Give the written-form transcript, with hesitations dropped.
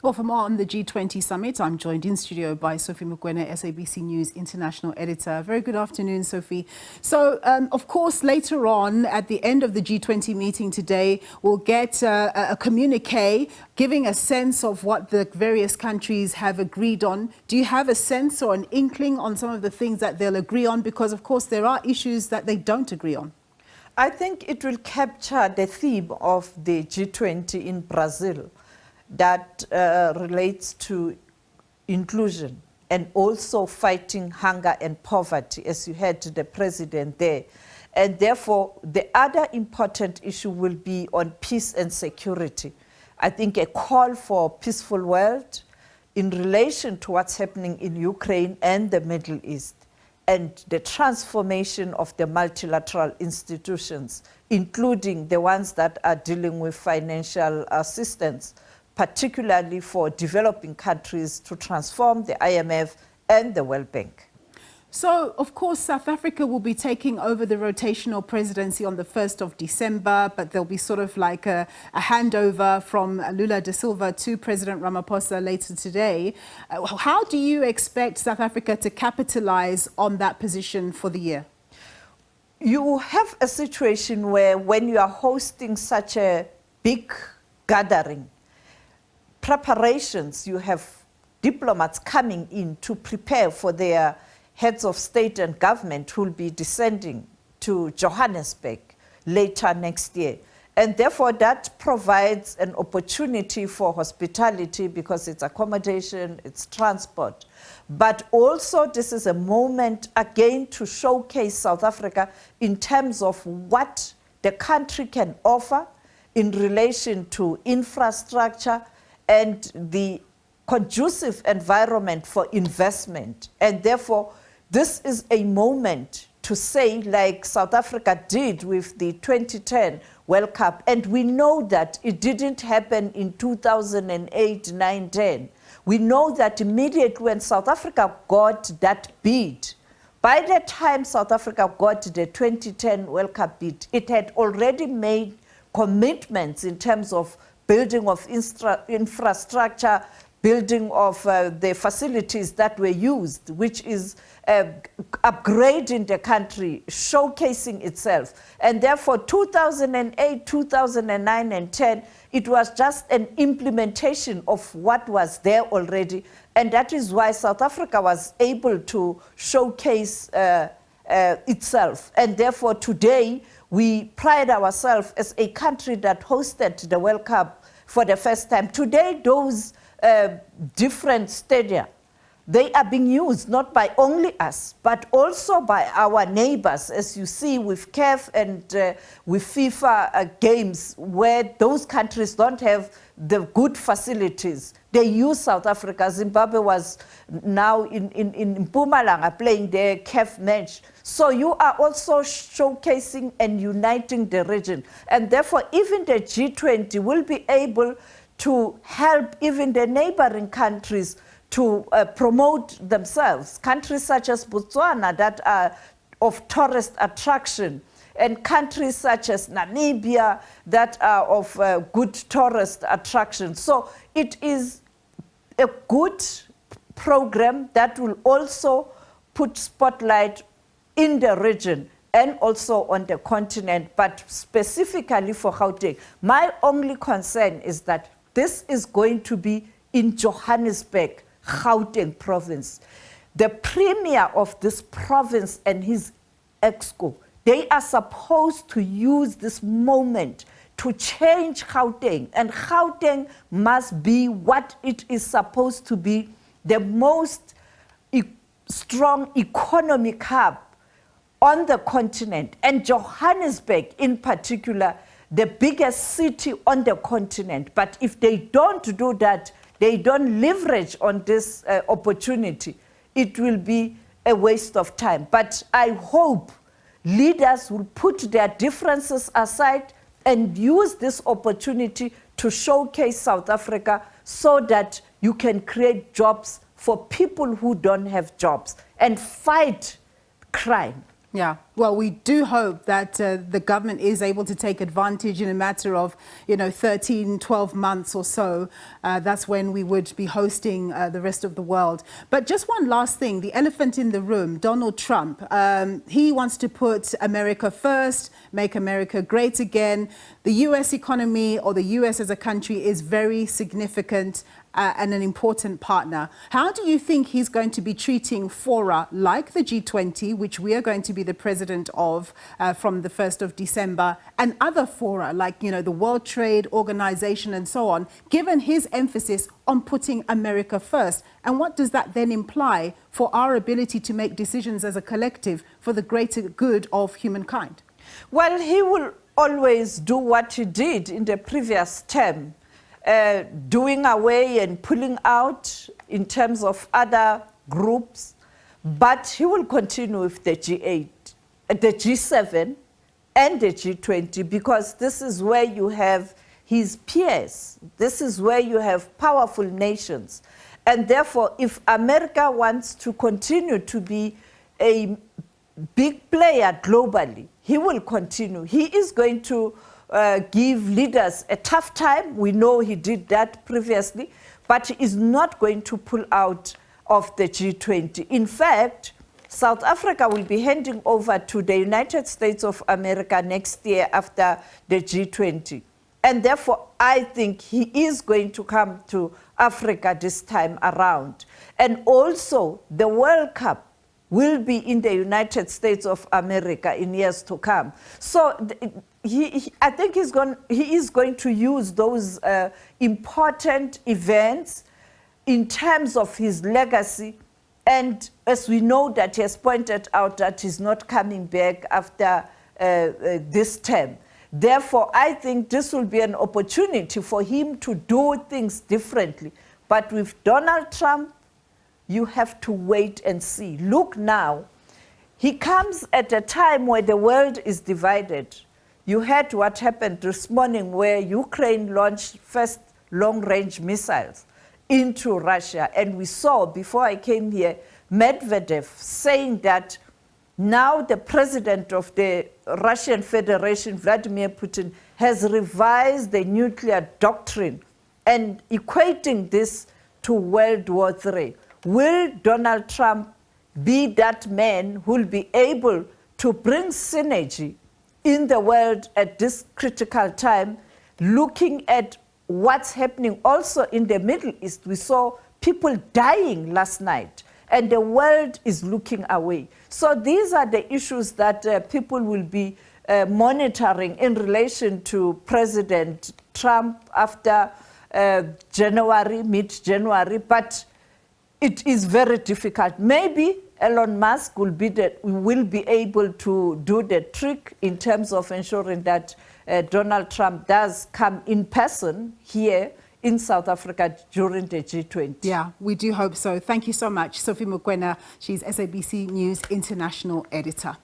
Well, for more on the G20 Summit, I'm joined in studio by Sophie Mokoena, SABC News International Editor. Very good afternoon, Sophie. So, of course, later on, at the end of the G20 meeting today, we'll get a communique giving a sense of what the various countries have agreed on. Do you have a sense or an inkling on some of the things that they'll agree on? Because, of course, there are issues that they don't agree on. I think it will capture the theme of the G20 in Brazil that relates to inclusion and also fighting hunger and poverty, as you heard the president there. And therefore, the other important issue will be on peace and security. I think a call for a peaceful world in relation to what's happening in Ukraine and the Middle East, and the transformation of the multilateral institutions, including the ones that are dealing with financial assistance, particularly for developing countries to transform the IMF and the World Bank. So, of course, South Africa will be taking over the rotational presidency on the 1st of December, but there'll be sort of like a handover from Lula da Silva to President Ramaphosa later today. How do you expect South Africa to capitalize on that position for the year? You have a situation where when you are hosting such a big gathering, preparations, you have diplomats coming in to prepare for their heads of state and government who will be descending to Johannesburg later next year. And therefore, that provides an opportunity for hospitality because it's accommodation, it's transport. But also, this is a moment, again, to showcase South Africa in terms of what the country can offer in relation to infrastructure and the conducive environment for investment. And therefore, this is a moment to say, like South Africa did with the 2010 World Cup, and we know that it didn't happen in 2008, 9, 10. We know that immediately when South Africa got that bid, by the time South Africa got the 2010 World Cup bid, it had already made commitments in terms of building of infrastructure, building of the facilities that were used, which is upgrading the country, showcasing itself. And therefore, 2008, 2009, and 10, it was just an implementation of what was there already. And that is why South Africa was able to showcase itself. And therefore, today, we pride ourselves as a country that hosted the World Cup for the first time. Today, those different stadia, they are being used not by only us, but also by our neighbors, as you see with CAF and with FIFA games, where those countries don't have the good facilities. They use South Africa. Zimbabwe was now in Mpumalanga playing their CAF match. So you are also showcasing and uniting the region. And therefore, even the G20 will be able to help even the neighboring countries to promote themselves. Countries such as Botswana that are of tourist attraction, and countries such as Namibia that are of good tourist attraction. So it is a good program that will also put spotlight in the region and also on the continent, but specifically for Gauteng. My only concern is that this is going to be in Johannesburg, Gauteng province. The premier of this province and his exco, they are supposed to use this moment to change Gauteng, and Gauteng must be what it is supposed to be, the most strong economic hub on the continent, and Johannesburg in particular, the biggest city on the continent. But if they don't do that, they don't leverage on this opportunity, it will be a waste of time. But I hope leaders will put their differences aside and use this opportunity to showcase South Africa so that you can create jobs for people who don't have jobs and fight crime. Yeah. Well, we do hope that the government is able to take advantage in a matter of, 13, 12 months or so. That's when we would be hosting the rest of the world. But just one last thing, the elephant in the room, Donald Trump, he wants to put America first, make America great again. The U.S. economy, or the U.S. as a country, is very significant and an important partner. How do you think he's going to be treating fora like the G20, which we are going to be the president of from the 1st of December, and other fora like, the World Trade Organization and so on, given his emphasis on putting America first? And what does that then imply for our ability to make decisions as a collective for the greater good of humankind? Well, he will always do what he did in the previous term, doing away and pulling out in terms of other groups, but he will continue with the G8, the G7 and the G20, because this is where you have his peers. This is where you have powerful nations. And therefore, if America wants to continue to be a big player globally, he will continue. He is going to give leaders a tough time. We know he did that previously, but he is not going to pull out of the G20. In fact, South Africa will be handing over to the United States of America next year after the G20. And therefore, I think he is going to come to Africa this time around. And also, the World Cup will be in the United States of America in years to come. So I think he is going to use those important events in terms of his legacy. And as we know that he has pointed out that he's not coming back after this term. Therefore, I think this will be an opportunity for him to do things differently. But with Donald Trump, you have to wait and see. Look now, he comes at a time where the world is divided. You heard what happened this morning where Ukraine launched first long-range missiles into Russia. And we saw, before I came here, Medvedev saying that now the president of the Russian Federation, Vladimir Putin, has revised the nuclear doctrine and equating this to World War III. Will Donald Trump be that man who will be able to bring synergy in the world at this critical time, looking at what's happening also in the Middle East? We saw people dying last night, and the world is looking away. So these are the issues that people will be monitoring in relation to President Trump after January, mid-January, but it is very difficult. Maybe Elon Musk will be able to do the trick in terms of ensuring that Donald Trump does come in person here in South Africa during the G20. Yeah, we do hope so. Thank you so much, Sophie Mokoena. She's SABC News International Editor.